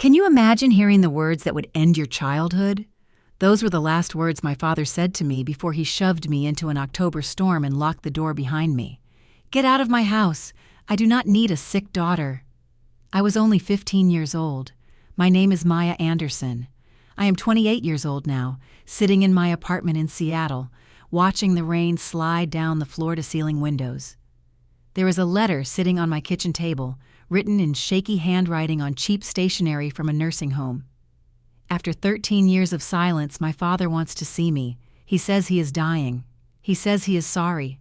Can you imagine hearing the words that would end your childhood? Those were the last words my father said to me before he shoved me into an October storm and locked the door behind me. "Get out of my house. I do not need a sick daughter." I was only 15 years old. My name is Maya Anderson. I am 28 years old now, sitting in my apartment in Seattle, watching the rain slide down the floor-to-ceiling windows. There is a letter sitting on my kitchen table, written in shaky handwriting on cheap stationery from a nursing home. After 13 years of silence, my father wants to see me. He says he is dying. He says he is sorry.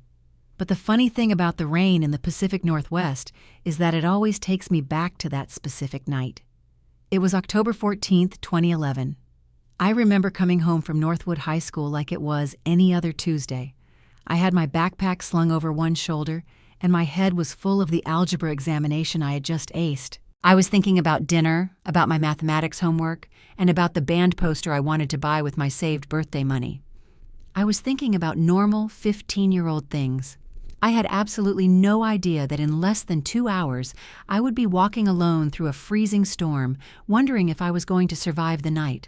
But the funny thing about the rain in the Pacific Northwest is that it always takes me back to that specific night. It was October 14th, 2011. I remember coming home from Northwood High School like it was any other Tuesday. I had my backpack slung over one shoulder, and my head was full of the algebra examination I had just aced. I was thinking about dinner, about my mathematics homework, and about the band poster I wanted to buy with my saved birthday money. I was thinking about normal 15-year-old things. I had absolutely no idea that in less than 2 hours, I would be walking alone through a freezing storm, wondering if I was going to survive the night.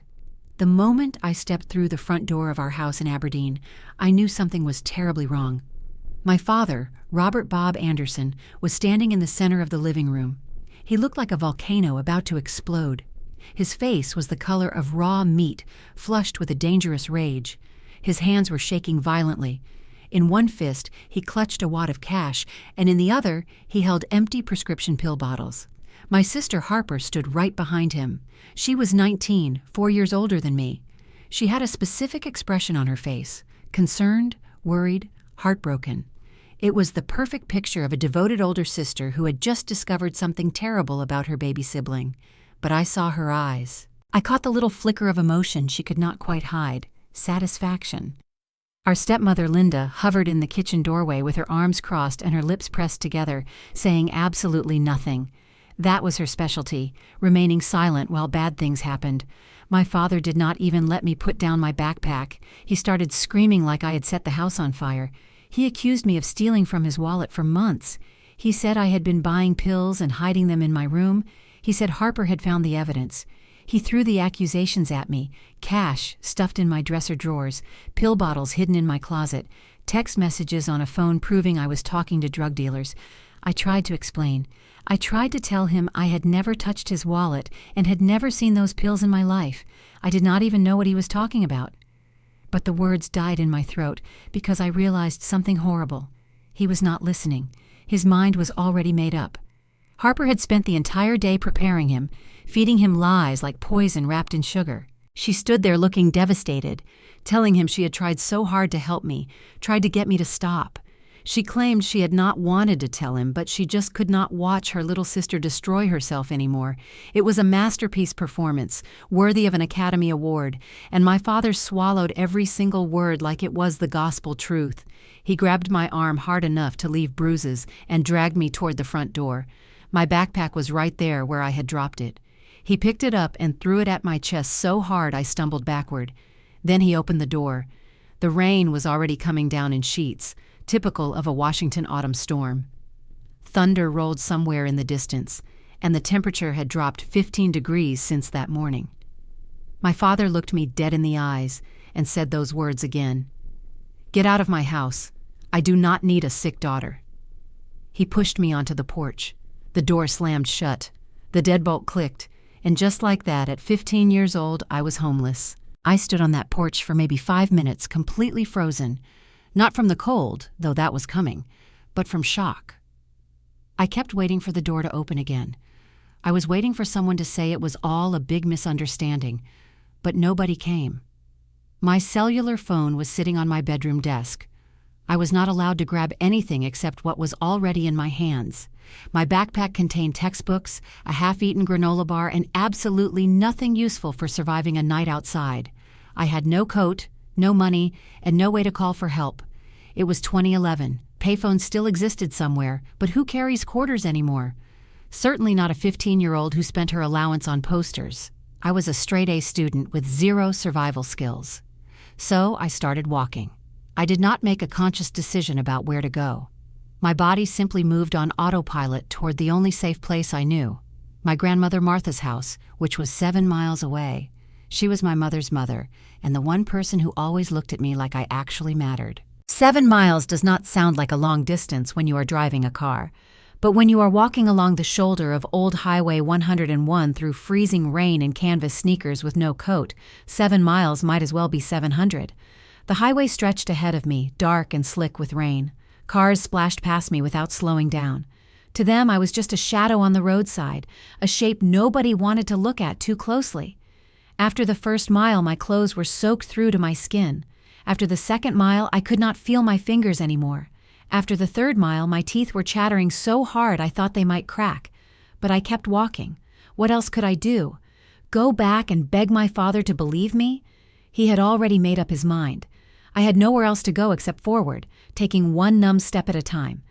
The moment I stepped through the front door of our house in Aberdeen, I knew something was terribly wrong. My father, Robert Bob Anderson, was standing in the center of the living room. He looked like a volcano about to explode. His face was the color of raw meat, flushed with a dangerous rage. His hands were shaking violently. In one fist, he clutched a wad of cash, and in the other, he held empty prescription pill bottles. My sister Harper stood right behind him. She was 19, 4 years older than me. She had a specific expression on her face: concerned, worried, heartbroken. It was the perfect picture of a devoted older sister who had just discovered something terrible about her baby sibling. But I saw her eyes. I caught the little flicker of emotion she could not quite hide: satisfaction. Our stepmother Linda hovered in the kitchen doorway with her arms crossed and her lips pressed together, saying absolutely nothing. That was her specialty, remaining silent while bad things happened. My father did not even let me put down my backpack. He started screaming like I had set the house on fire. He accused me of stealing from his wallet for months. He said I had been buying pills and hiding them in my room. He said Harper had found the evidence. He threw the accusations at me: cash stuffed in my dresser drawers, pill bottles hidden in my closet, text messages on a phone proving I was talking to drug dealers. I tried to explain. I tried to tell him I had never touched his wallet and had never seen those pills in my life. I did not even know what he was talking about. But the words died in my throat because I realized something horrible. He was not listening. His mind was already made up. Harper had spent the entire day preparing him, feeding him lies like poison wrapped in sugar. She stood there looking devastated, telling him she had tried so hard to help me, tried to get me to stop. She claimed she had not wanted to tell him, but she just could not watch her little sister destroy herself anymore. It was a masterpiece performance, worthy of an Academy Award, and my father swallowed every single word like it was the gospel truth. He grabbed my arm hard enough to leave bruises and dragged me toward the front door. My backpack was right there where I had dropped it. He picked it up and threw it at my chest so hard I stumbled backward. Then he opened the door. The rain was already coming down in sheets, typical of a Washington autumn storm. Thunder rolled somewhere in the distance, and the temperature had dropped 15 degrees since that morning. My father looked me dead in the eyes and said those words again: "Get out of my house. I do not need a sick daughter." He pushed me onto the porch. The door slammed shut. The deadbolt clicked, and just like that, at 15 years old, I was homeless. I stood on that porch for maybe 5 minutes, completely frozen. Not from the cold, though that was coming, but from shock. I kept waiting for the door to open again. I was waiting for someone to say it was all a big misunderstanding, but nobody came. My cellular phone was sitting on my bedroom desk. I was not allowed to grab anything except what was already in my hands. My backpack contained textbooks, a half-eaten granola bar, and absolutely nothing useful for surviving a night outside. I had no coat, no money, and no way to call for help. It was 2011. Payphones still existed somewhere, but who carries quarters anymore? Certainly not a 15-year-old who spent her allowance on posters. I was a straight-A student with zero survival skills. So I started walking. I did not make a conscious decision about where to go. My body simply moved on autopilot toward the only safe place I knew: My grandmother Martha's house, which was 7 miles away. She was my mother's mother, and the one person who always looked at me like I actually mattered. 7 miles does not sound like a long distance when you are driving a car, but when you are walking along the shoulder of Old Highway 101 through freezing rain in canvas sneakers with no coat, 7 miles might as well be 700. The highway stretched ahead of me, dark and slick with rain. Cars splashed past me without slowing down. To them, I was just a shadow on the roadside, a shape nobody wanted to look at too closely. After the first mile, my clothes were soaked through to my skin. After the second mile, I could not feel my fingers anymore. After the third mile, my teeth were chattering so hard I thought they might crack. But I kept walking. What else could I do? Go back and beg my father to believe me? He had already made up his mind. I had nowhere else to go except forward, taking one numb step at a time.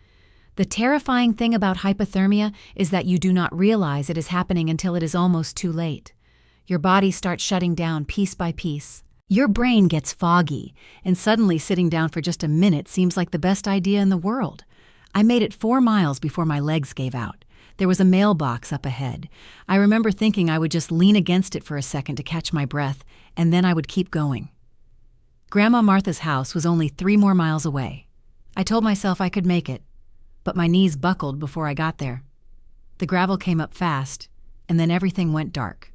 The terrifying thing about hypothermia is that you do not realize it is happening until it is almost too late. Your body starts shutting down piece by piece. Your brain gets foggy, and suddenly sitting down for just a minute seems like the best idea in the world. I made it 4 miles before my legs gave out. There was a mailbox up ahead. I remember thinking I would just lean against it for a second to catch my breath, and then I would keep going. Grandma Martha's house was only 3 more miles away. I told myself I could make it, but my knees buckled before I got there. The gravel came up fast, and then everything went dark.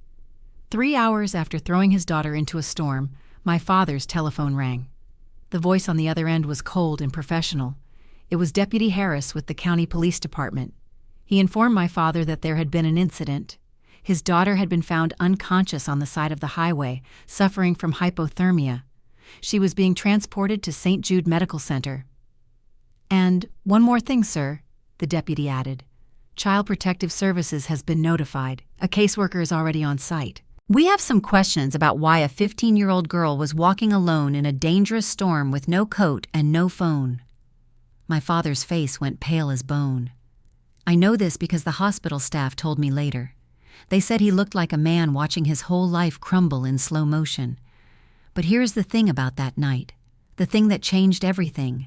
3 hours after throwing his daughter into a storm, my father's telephone rang. The voice on the other end was cold and professional. It was Deputy Harris with the county police department. He informed my father that there had been an incident. His daughter had been found unconscious on the side of the highway, suffering from hypothermia. She was being transported to St. Jude Medical Center. "And one more thing, sir," the deputy added. "Child Protective Services has been notified. A caseworker is already on site. We have some questions about why a 15-year-old girl was walking alone in a dangerous storm with no coat and no phone." My father's face went pale as bone. I know this because the hospital staff told me later. They said he looked like a man watching his whole life crumble in slow motion. But here's the thing about that night, the thing that changed everything.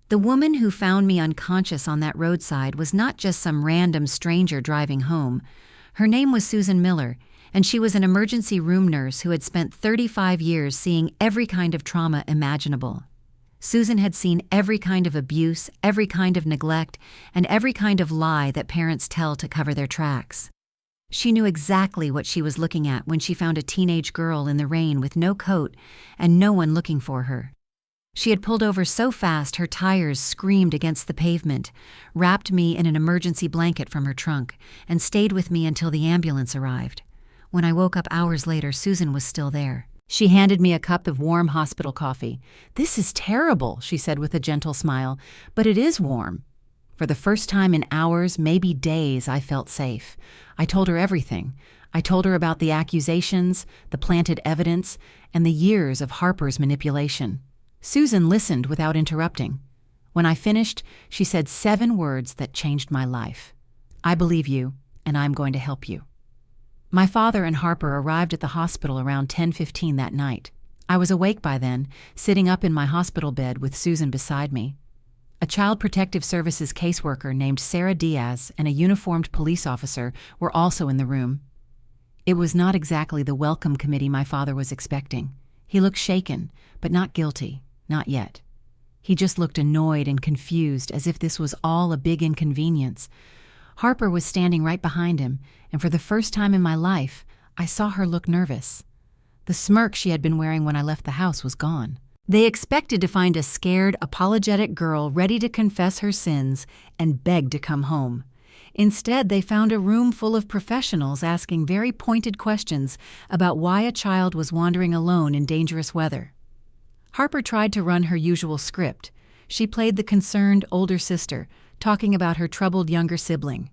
The woman who found me unconscious on that roadside was not just some random stranger driving home. Her name was Susan Miller, and she was an emergency room nurse who had spent 35 years seeing every kind of trauma imaginable. Susan had seen every kind of abuse, every kind of neglect, and every kind of lie that parents tell to cover their tracks. She knew exactly what she was looking at when she found a teenage girl in the rain with no coat and no one looking for her. She had pulled over so fast her tires screamed against the pavement, wrapped me in an emergency blanket from her trunk, and stayed with me until the ambulance arrived. When I woke up hours later, Susan was still there. She handed me a cup of warm hospital coffee. "This is terrible," she said with a gentle smile, "but it is warm." For the first time in hours, maybe days, I felt safe. I told her everything. I told her about the accusations, the planted evidence, and the years of Harper's manipulation. Susan listened without interrupting. When I finished, she said 7 words that changed my life. "I believe you, and I'm going to help you." My father and Harper arrived at the hospital around 10:15 that night. I was awake by then, sitting up in my hospital bed with Susan beside me. A Child Protective Services caseworker named Sarah Diaz and a uniformed police officer were also in the room. It was not exactly the welcome committee my father was expecting. He looked shaken, but not guilty, not yet. He just looked annoyed and confused, as if this was all a big inconvenience. Harper was standing right behind him, and for the first time in my life, I saw her look nervous. The smirk she had been wearing when I left the house was gone. They expected to find a scared, apologetic girl ready to confess her sins and beg to come home. Instead, they found a room full of professionals asking very pointed questions about why a child was wandering alone in dangerous weather. Harper tried to run her usual script. She played the concerned older sister, talking about her troubled younger sibling.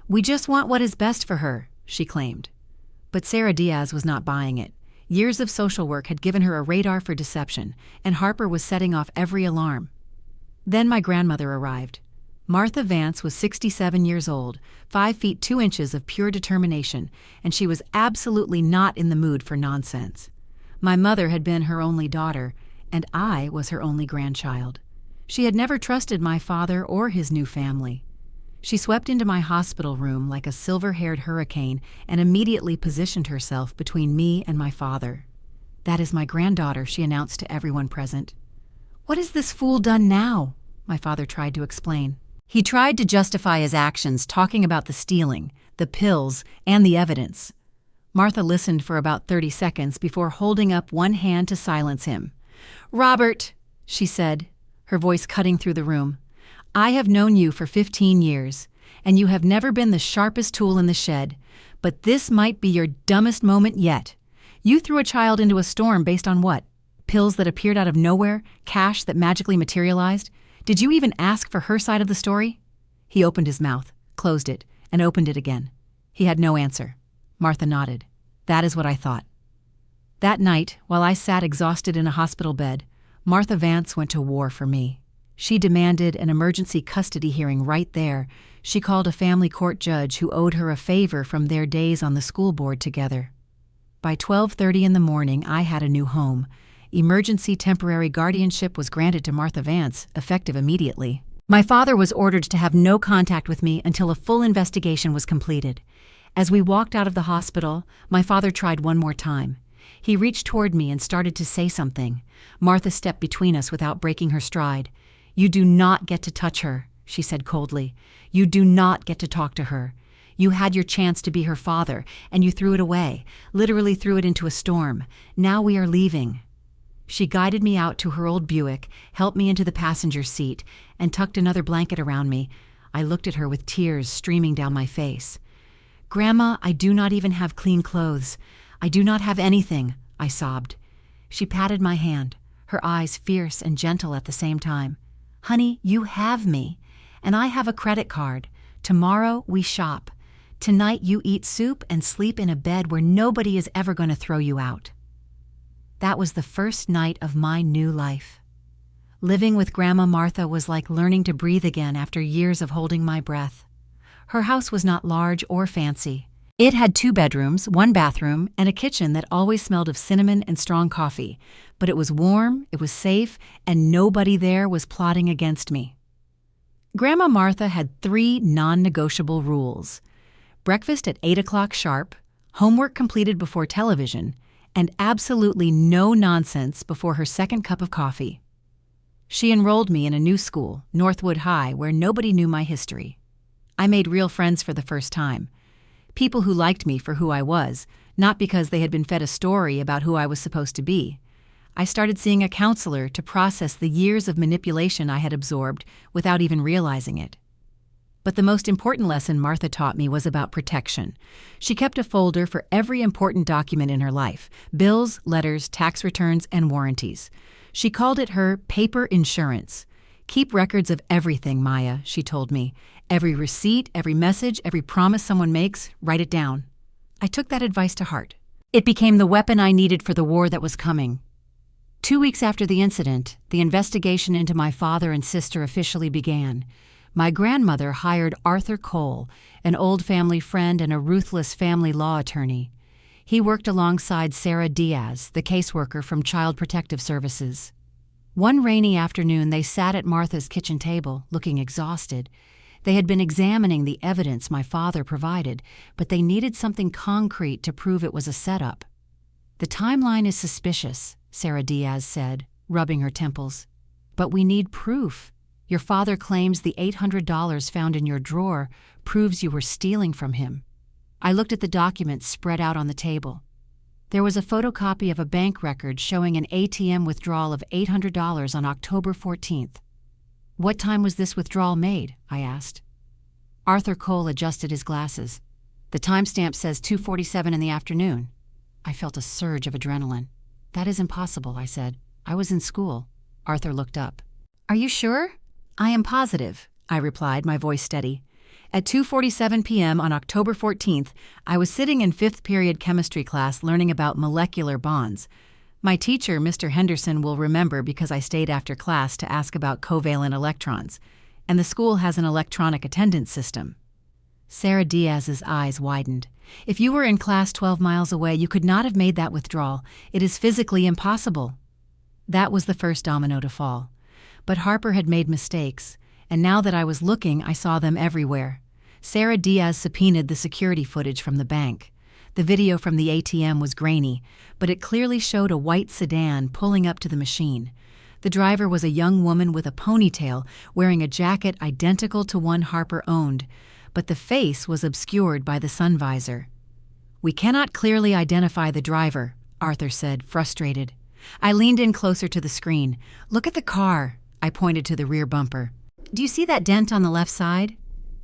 "We just want what is best for her," she claimed. But Sarah Diaz was not buying it. Years of social work had given her a radar for deception, and Harper was setting off every alarm. Then my grandmother arrived. Martha Vance was 67 years old, 5 feet 2 inches of pure determination, and she was absolutely not in the mood for nonsense. My mother had been her only daughter, and I was her only grandchild. She had never trusted my father or his new family. She swept into my hospital room like a silver-haired hurricane and immediately positioned herself between me and my father. "That is my granddaughter," she announced to everyone present. "What has this fool done now?" my father tried to explain. He tried to justify his actions, talking about the stealing, the pills, and the evidence. Martha listened for about 30 seconds before holding up one hand to silence him. "Robert," she said, her voice cutting through the room, "I have known you for 15 years, and you have never been the sharpest tool in the shed, but this might be your dumbest moment yet. You threw a child into a storm based on what? Pills that appeared out of nowhere? Cash that magically materialized? Did you even ask for her side of the story?" He opened his mouth, closed it, and opened it again. He had no answer. Martha nodded. "That is what I thought." That night, while I sat exhausted in a hospital bed, Martha Vance went to war for me. She demanded an emergency custody hearing right there. She called a family court judge who owed her a favor from their days on the school board together. By 12:30 in the morning, I had a new home. Emergency temporary guardianship was granted to Martha Vance, effective immediately. My father was ordered to have no contact with me until a full investigation was completed. As we walked out of the hospital, my father tried one more time. He reached toward me and started to say something. Martha stepped between us without breaking her stride. "You do not get to touch her," she said coldly. "You do not get to talk to her. You had your chance to be her father, and you threw it away, literally threw it into a storm. Now we are leaving." She guided me out to her old Buick, helped me into the passenger seat, and tucked another blanket around me. I looked at her with tears streaming down my face. "Grandma, I do not even have clean clothes. I do not have anything," I sobbed. She patted my hand, her eyes fierce and gentle at the same time. "Honey, you have me, and I have a credit card. Tomorrow we shop. Tonight you eat soup and sleep in a bed where nobody is ever going to throw you out." That was the first night of my new life. Living with Grandma Martha was like learning to breathe again after years of holding my breath. Her house was not large or fancy. It had 2 bedrooms, 1 bathroom, and a kitchen that always smelled of cinnamon and strong coffee. But it was warm, it was safe, and nobody there was plotting against me. Grandma Martha had 3 non-negotiable rules: breakfast at 8 o'clock sharp, homework completed before television, and absolutely no nonsense before her second cup of coffee. She enrolled me in a new school, Northwood High, where nobody knew my history. I made real friends for the first time. People who liked me for who I was, not because they had been fed a story about who I was supposed to be. I started seeing a counselor to process the years of manipulation I had absorbed without even realizing it. But the most important lesson Martha taught me was about protection. She kept a folder for every important document in her life: bills, letters, tax returns, and warranties. She called it her paper insurance. "Keep records of everything, Maya," she told me. "Every receipt, every message, every promise someone makes, write it down." I took that advice to heart. It became the weapon I needed for the war that was coming. 2 weeks after the incident, the investigation into my father and sister officially began. My grandmother hired Arthur Cole, an old family friend and a ruthless family law attorney. He worked alongside Sarah Diaz, the caseworker from Child Protective Services. One rainy afternoon, they sat at Martha's kitchen table, looking exhausted. They had been examining the evidence my father provided, but they needed something concrete to prove it was a setup. "The timeline is suspicious," Sarah Diaz said, rubbing her temples. "But we need proof. Your father claims the $800 found in your drawer proves you were stealing from him." I looked at the documents spread out on the table. There was a photocopy of a bank record showing an ATM withdrawal of $800 on October 14th. "What time was this withdrawal made?" I asked. Arthur Cole adjusted his glasses. "The timestamp says 2:47 in the afternoon." I felt a surge of adrenaline. "That is impossible," I said. "I was in school." Arthur looked up. "Are you sure?" "I am positive," I replied, my voice steady. At 2:47 p.m. on October 14th, I was sitting in 5th period chemistry class learning about molecular bonds. My teacher, Mr. Henderson, will remember because I stayed after class to ask about covalent electrons, and the school has an electronic attendance system. Sarah Diaz's eyes widened. "If you were in class 12 miles away, you could not have made that withdrawal. It is physically impossible." That was the first domino to fall. But Harper had made mistakes, and now that I was looking, I saw them everywhere. Sarah Diaz subpoenaed the security footage from the bank. The video from the ATM was grainy, but it clearly showed a white sedan pulling up to the machine. The driver was a young woman with a ponytail, wearing a jacket identical to one Harper owned, but the face was obscured by the sun visor. "We cannot clearly identify the driver," Arthur said, frustrated. I leaned in closer to the screen. "Look at the car," I pointed to the rear bumper. "Do you see that dent on the left side?"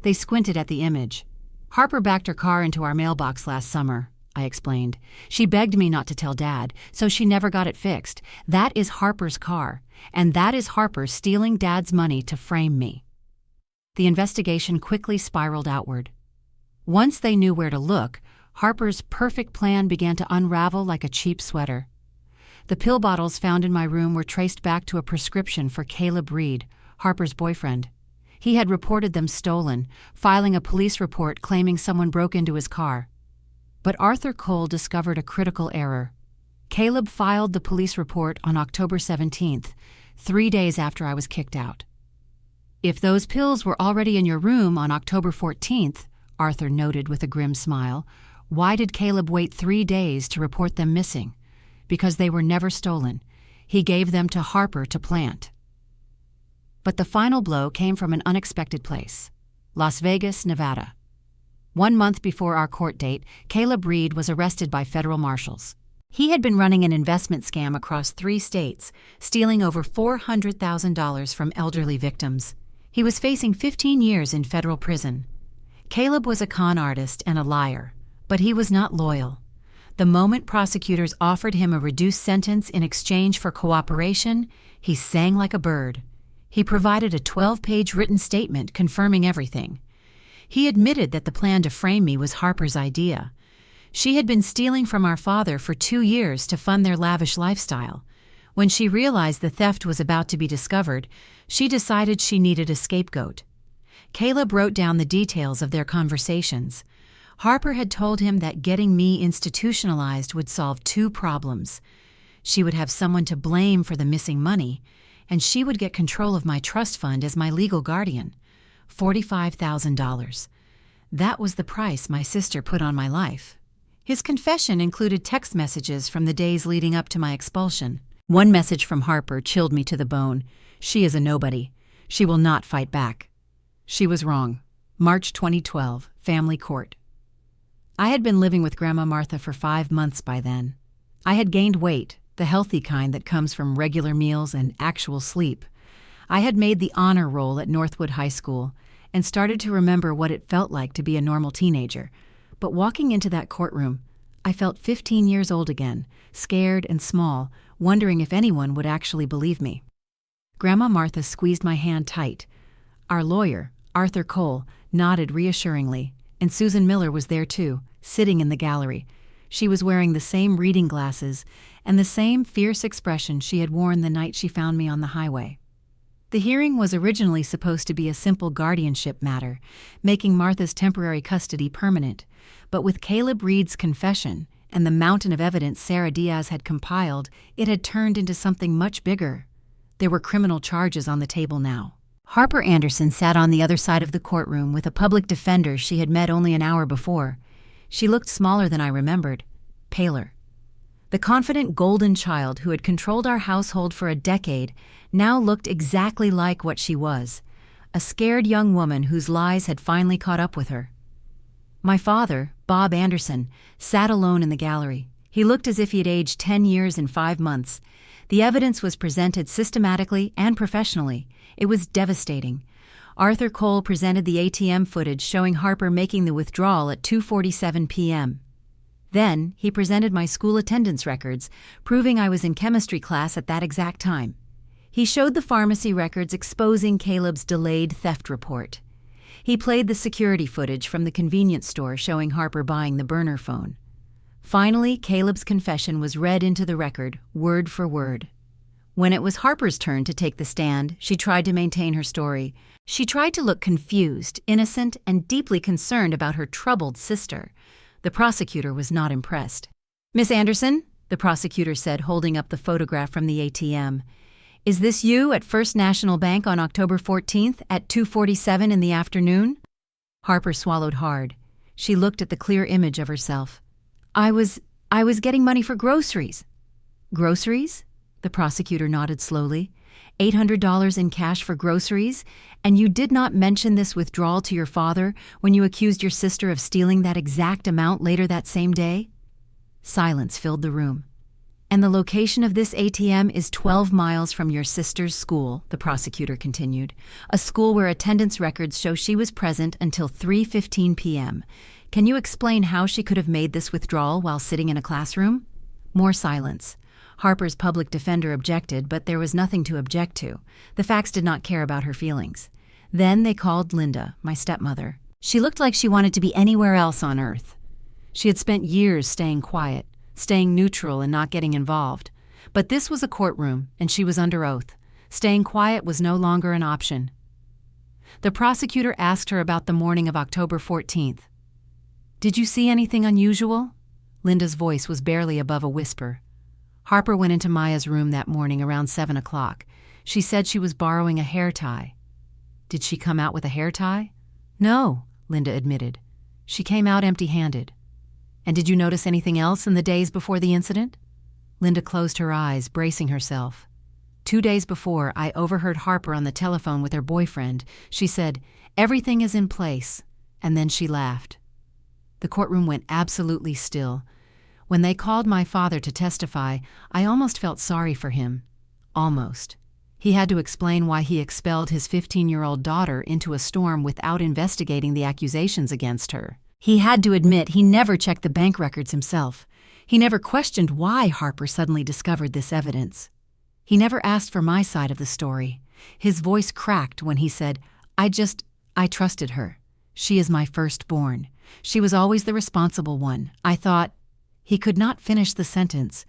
They squinted at the image. "Harper backed her car into our mailbox last summer," I explained. "She begged me not to tell Dad, so she never got it fixed. That is Harper's car, and that is Harper stealing Dad's money to frame me." The investigation quickly spiraled outward. Once they knew where to look, Harper's perfect plan began to unravel like a cheap sweater. The pill bottles found in my room were traced back to a prescription for Caleb Reed, Harper's boyfriend. He had reported them stolen, filing a police report claiming someone broke into his car. But Arthur Cole discovered a critical error. Caleb filed the police report on October 17th, 3 days after I was kicked out. "If those pills were already in your room on October 14th, Arthur noted with a grim smile, why did Caleb wait 3 days to report them missing? Because they were never stolen. He gave them to Harper to plant. But the final blow came from an unexpected place: Las Vegas, Nevada. 1 month before our court date, Caleb Reed was arrested by federal marshals. He had been running an investment scam across 3 states, stealing over $400,000 from elderly victims. He was facing 15 years in federal prison. Caleb was a con artist and a liar, but he was not loyal. The moment prosecutors offered him a reduced sentence in exchange for cooperation, he sang like a bird. He provided a 12-page written statement confirming everything. He admitted that the plan to frame me was Harper's idea. She had been stealing from our father for 2 years to fund their lavish lifestyle. When she realized the theft was about to be discovered, she decided she needed a scapegoat. Caleb wrote down the details of their conversations. Harper had told him that getting me institutionalized would solve 2 problems. She would have someone to blame for the missing money, and she would get control of my trust fund as my legal guardian. $45,000. That was the price my sister put on my life. His confession included text messages from the days leading up to my expulsion. One message from Harper chilled me to the bone. "She is a nobody. She will not fight back." She was wrong. March 2012, Family Court. I had been living with Grandma Martha for 5 months by then. I had gained weight, the healthy kind that comes from regular meals and actual sleep. I had made the honor roll at Northwood High School and started to remember what it felt like to be a normal teenager. But walking into that courtroom, I felt 15 years old again, scared and small, wondering if anyone would actually believe me. Grandma Martha squeezed my hand tight. Our lawyer, Arthur Cole, nodded reassuringly, and Susan Miller was there too, sitting in the gallery. She was wearing the same reading glasses and the same fierce expression she had worn the night she found me on the highway. The hearing was originally supposed to be a simple guardianship matter, making Martha's temporary custody permanent, but with Caleb Reed's confession and the mountain of evidence Sarah Diaz had compiled, it had turned into something much bigger. There were criminal charges on the table now. Harper Anderson sat on the other side of the courtroom with a public defender she had met only an hour before. She looked smaller than I remembered, paler. The confident golden child who had controlled our household for a decade now looked exactly like what she was, a scared young woman whose lies had finally caught up with her. My father, Bob Anderson, sat alone in the gallery. He looked as if he had aged 10 years and 5 months. The evidence was presented systematically and professionally. It was devastating. Arthur Cole presented the ATM footage showing Harper making the withdrawal at 2:47 p.m. Then, he presented my school attendance records, proving I was in chemistry class at that exact time. He showed the pharmacy records exposing Caleb's delayed theft report. He played the security footage from the convenience store showing Harper buying the burner phone. Finally, Caleb's confession was read into the record, word for word. When it was Harper's turn to take the stand, she tried to maintain her story. She tried to look confused, innocent, and deeply concerned about her troubled sister. The prosecutor was not impressed. "Miss Anderson," the prosecutor said, holding up the photograph from the ATM. Is this you at First National Bank on October 14th at 2:47 in the afternoon? Harper swallowed hard. She looked at the clear image of herself. I was getting money for groceries. Groceries? The prosecutor nodded slowly. $800 in cash for groceries, and you did not mention this withdrawal to your father when you accused your sister of stealing that exact amount later that same day? Silence filled the room. And the location of this ATM is 12 miles from your sister's school, the prosecutor continued, a school where attendance records show she was present until 3:15 p.m. Can you explain how she could have made this withdrawal while sitting in a classroom? More silence. Harper's public defender objected, but there was nothing to object to. The facts did not care about her feelings. Then they called Linda, my stepmother. She looked like she wanted to be anywhere else on earth. She had spent years staying quiet, staying neutral and not getting involved. But this was a courtroom, and she was under oath. Staying quiet was no longer an option. The prosecutor asked her about the morning of October 14th. Did you see anything unusual? Linda's voice was barely above a whisper. Harper went into Maya's room that morning around 7 o'clock. She said she was borrowing a hair tie. Did she come out with a hair tie? No, Linda admitted. She came out empty-handed. And did you notice anything else in the days before the incident? Linda closed her eyes, bracing herself. 2 days before, I overheard Harper on the telephone with her boyfriend. She said, "Everything is in place," and then she laughed. The courtroom went absolutely still. When they called my father to testify, I almost felt sorry for him. Almost. He had to explain why he expelled his 15-year-old daughter into a storm without investigating the accusations against her. He had to admit he never checked the bank records himself. He never questioned why Harper suddenly discovered this evidence. He never asked for my side of the story. His voice cracked when he said, I trusted her. She is my firstborn. She was always the responsible one. I thought. He could not finish the sentence.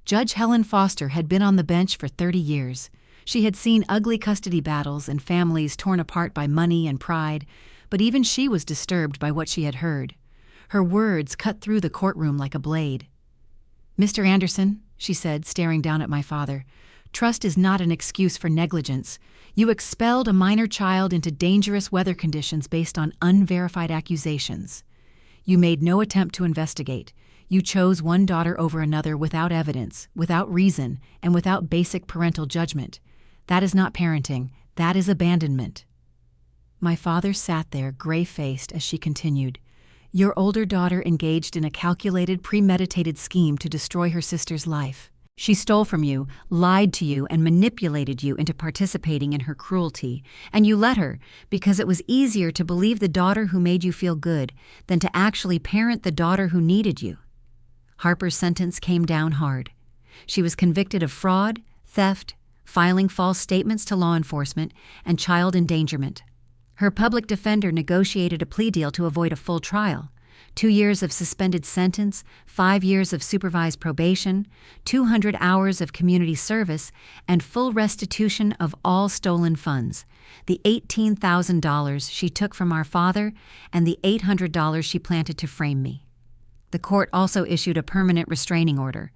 Judge Helen Foster had been on the bench for 30 years. She had seen ugly custody battles and families torn apart by money and pride, but even she was disturbed by what she had heard. Her words cut through the courtroom like a blade. Mr. Anderson, she said, staring down at my father, trust is not an excuse for negligence. You expelled a minor child into dangerous weather conditions based on unverified accusations. You made no attempt to investigate. You chose one daughter over another without evidence, without reason, and without basic parental judgment. That is not parenting. That is abandonment. My father sat there, gray-faced, as she continued. Your older daughter engaged in a calculated, premeditated scheme to destroy her sister's life. She stole from you, lied to you, and manipulated you into participating in her cruelty. And you let her, because it was easier to believe the daughter who made you feel good than to actually parent the daughter who needed you. Harper's sentence came down hard. She was convicted of fraud, theft, filing false statements to law enforcement, and child endangerment. Her public defender negotiated a plea deal to avoid a full trial. 2 years of suspended sentence, 5 years of supervised probation, 200 hours of community service, and full restitution of all stolen funds, the $18,000 she took from our father and the $800 she planted to frame me. The court also issued a permanent restraining order.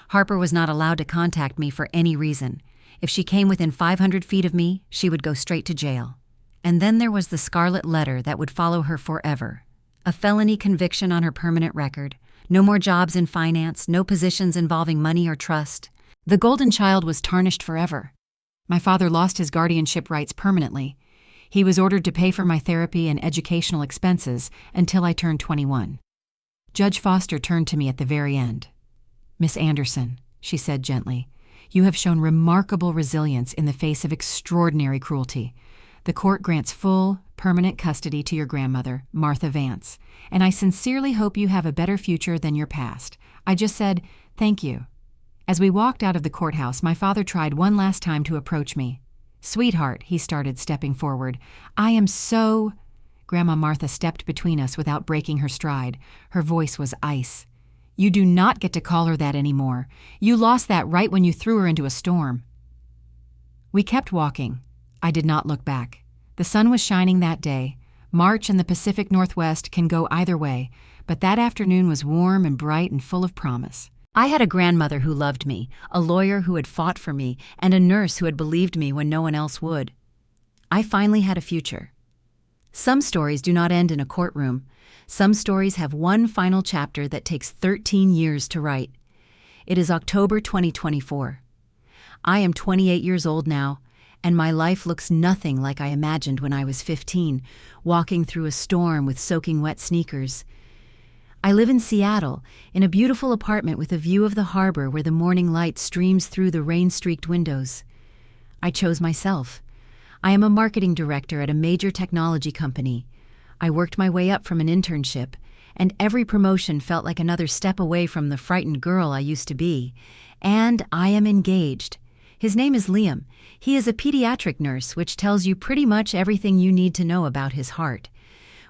Harper was not allowed to contact me for any reason. If she came within 500 feet of me, she would go straight to jail. And then there was the scarlet letter that would follow her forever. A felony conviction on her permanent record. No more jobs in finance, no positions involving money or trust. The golden child was tarnished forever. My father lost his guardianship rights permanently. He was ordered to pay for my therapy and educational expenses until I turned 21. Judge Foster turned to me at the very end. Miss Anderson, she said gently, you have shown remarkable resilience in the face of extraordinary cruelty. The court grants full, permanent custody to your grandmother, Martha Vance, and I sincerely hope you have a better future than your past. I just said, thank you. As we walked out of the courthouse, my father tried one last time to approach me. Sweetheart, he started, stepping forward. I am so... Grandma Martha stepped between us without breaking her stride. Her voice was ice. You do not get to call her that anymore. You lost that right when you threw her into a storm. We kept walking. I did not look back. The sun was shining that day. March in the Pacific Northwest can go either way, but that afternoon was warm and bright and full of promise. I had a grandmother who loved me, a lawyer who had fought for me, and a nurse who had believed me when no one else would. I finally had a future. Some stories do not end in a courtroom. Some stories have one final chapter that takes 13 years to write. It is October 2024. I am 28 years old now, and my life looks nothing like I imagined when I was 15, walking through a storm with soaking wet sneakers. I live in Seattle, in a beautiful apartment with a view of the harbor where the morning light streams through the rain-streaked windows. I chose myself. I am a marketing director at a major technology company. I worked my way up from an internship, and every promotion felt like another step away from the frightened girl I used to be. And I am engaged. His name is Liam. He is a pediatric nurse, which tells you pretty much everything you need to know about his heart.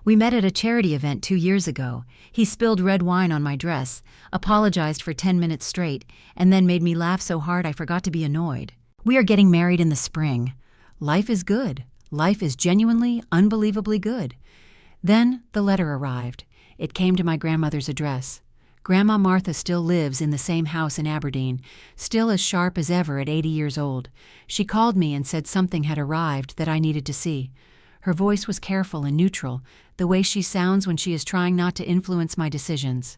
We met at a charity event 2 years ago. He spilled red wine on my dress, apologized for 10 minutes straight, and then made me laugh so hard I forgot to be annoyed. We are getting married in the spring. Life is good. Life is genuinely, unbelievably good. Then the letter arrived. It came to my grandmother's address. Grandma Martha still lives in the same house in Aberdeen, still as sharp as ever at 80 years old. She called me and said something had arrived that I needed to see. Her voice was careful and neutral, the way she sounds when she is trying not to influence my decisions.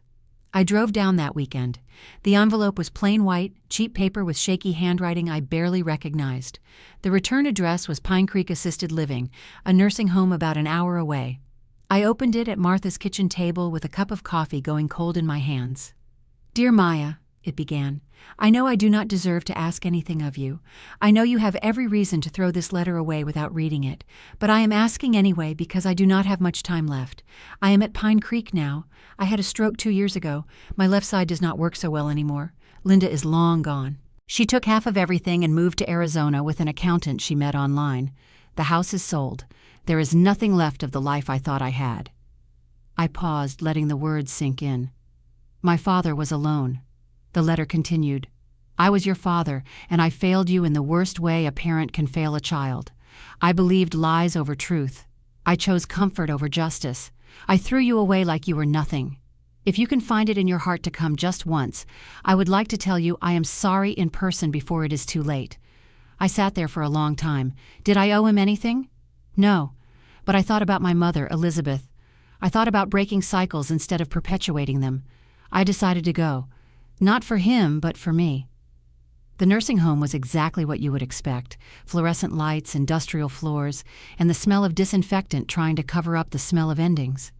I drove down that weekend. The envelope was plain white, cheap paper with shaky handwriting I barely recognized. The return address was Pine Creek Assisted Living, a nursing home about an hour away. I opened it at Martha's kitchen table with a cup of coffee going cold in my hands. "Dear Maya," it began, "I know I do not deserve to ask anything of you. I know you have every reason to throw this letter away without reading it, but I am asking anyway because I do not have much time left. I am at Pine Creek now. I had a stroke 2 years ago. My left side does not work so well anymore. Linda is long gone. She took half of everything and moved to Arizona with an accountant she met online. The house is sold. There is nothing left of the life I thought I had." I paused, letting the words sink in. "My father was alone." The letter continued. "I was your father, and I failed you in the worst way a parent can fail a child. I believed lies over truth. I chose comfort over justice. I threw you away like you were nothing. If you can find it in your heart to come just once, I would like to tell you I am sorry in person before it is too late." I sat there for a long time. Did I owe him anything? No. But I thought about my mother, Elizabeth. I thought about breaking cycles instead of perpetuating them. I decided to go. Not for him, but for me. The nursing home was exactly what you would expect. Fluorescent lights, industrial floors, and the smell of disinfectant trying to cover up the smell of endings.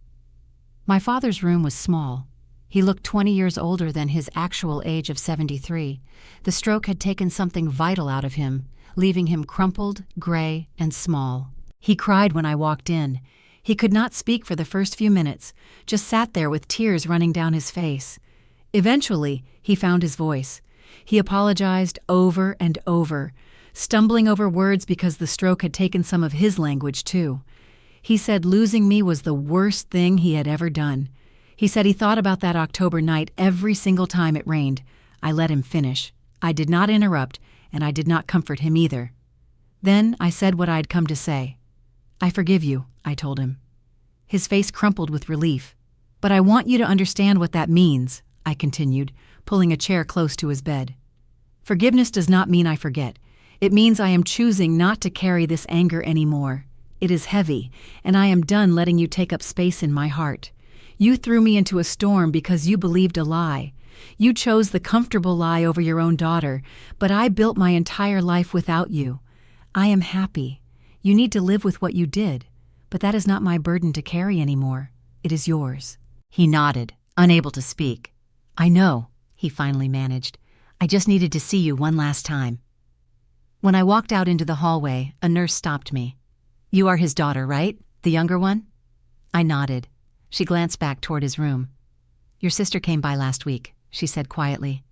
My father's room was small. He looked 20 years older than his actual age of 73. The stroke had taken something vital out of him, leaving him crumpled, gray, and small. He cried when I walked in. He could not speak for the first few minutes, just sat there with tears running down his face. Eventually, he found his voice. He apologized over and over, stumbling over words because the stroke had taken some of his language too. He said losing me was the worst thing he had ever done. He said he thought about that October night every single time it rained. I let him finish. I did not interrupt, and I did not comfort him either. Then I said what I had come to say. "I forgive you," I told him. His face crumpled with relief. "But I want you to understand what that means," I continued, pulling a chair close to his bed. "Forgiveness does not mean I forget. It means I am choosing not to carry this anger anymore. It is heavy, and I am done letting you take up space in my heart. You threw me into a storm because you believed a lie. You chose the comfortable lie over your own daughter, but I built my entire life without you. I am happy. You need to live with what you did, but that is not my burden to carry anymore. It is yours." He nodded, unable to speak. "I know," he finally managed. "I just needed to see you one last time." When I walked out into the hallway, a nurse stopped me. "You are his daughter, right? The younger one?" I nodded. She glanced back toward his room. "Your sister came by last week," she said quietly.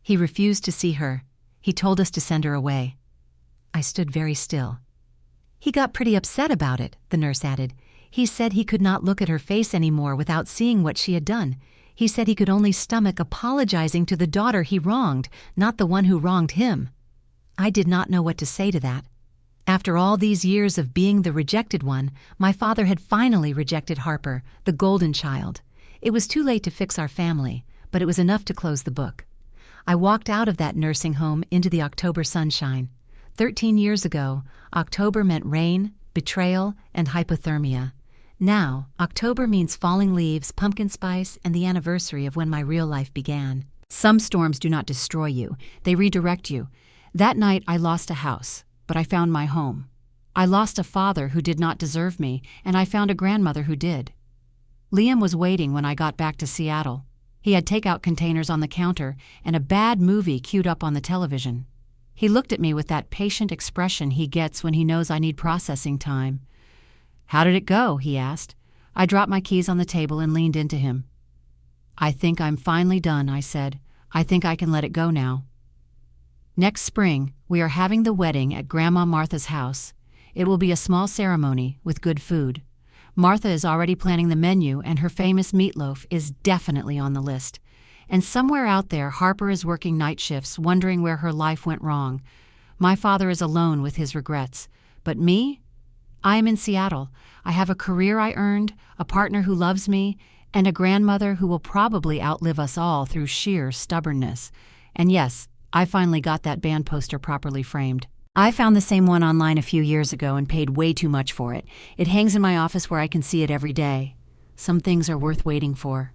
"He refused to see her. He told us to send her away." I stood very still. "He got pretty upset about it," the nurse added. "He said he could not look at her face anymore without seeing what she had done. He said he could only stomach apologizing to the daughter he wronged, not the one who wronged him." I did not know what to say to that. After all these years of being the rejected one, my father had finally rejected Harper, the golden child. It was too late to fix our family, but it was enough to close the book. I walked out of that nursing home into the October sunshine. 13 years ago, October meant rain, betrayal, and hypothermia. Now, October means falling leaves, pumpkin spice, and the anniversary of when my real life began. Some storms do not destroy you, they redirect you. That night I lost a house, but I found my home. I lost a father who did not deserve me, and I found a grandmother who did. Liam was waiting when I got back to Seattle. He had takeout containers on the counter and a bad movie queued up on the television. He looked at me with that patient expression he gets when he knows I need processing time. "How did it go?" he asked. I dropped my keys on the table and leaned into him. "I think I'm finally done," I said. "I think I can let it go now." Next spring, we are having the wedding at Grandma Martha's house. It will be a small ceremony with good food. Martha is already planning the menu, and her famous meatloaf is definitely on the list. And somewhere out there, Harper is working night shifts, wondering where her life went wrong. My father is alone with his regrets. But me? I am in Seattle. I have a career I earned, a partner who loves me, and a grandmother who will probably outlive us all through sheer stubbornness. And yes, I finally got that band poster properly framed. I found the same one online a few years ago and paid way too much for it. It hangs in my office where I can see it every day. Some things are worth waiting for.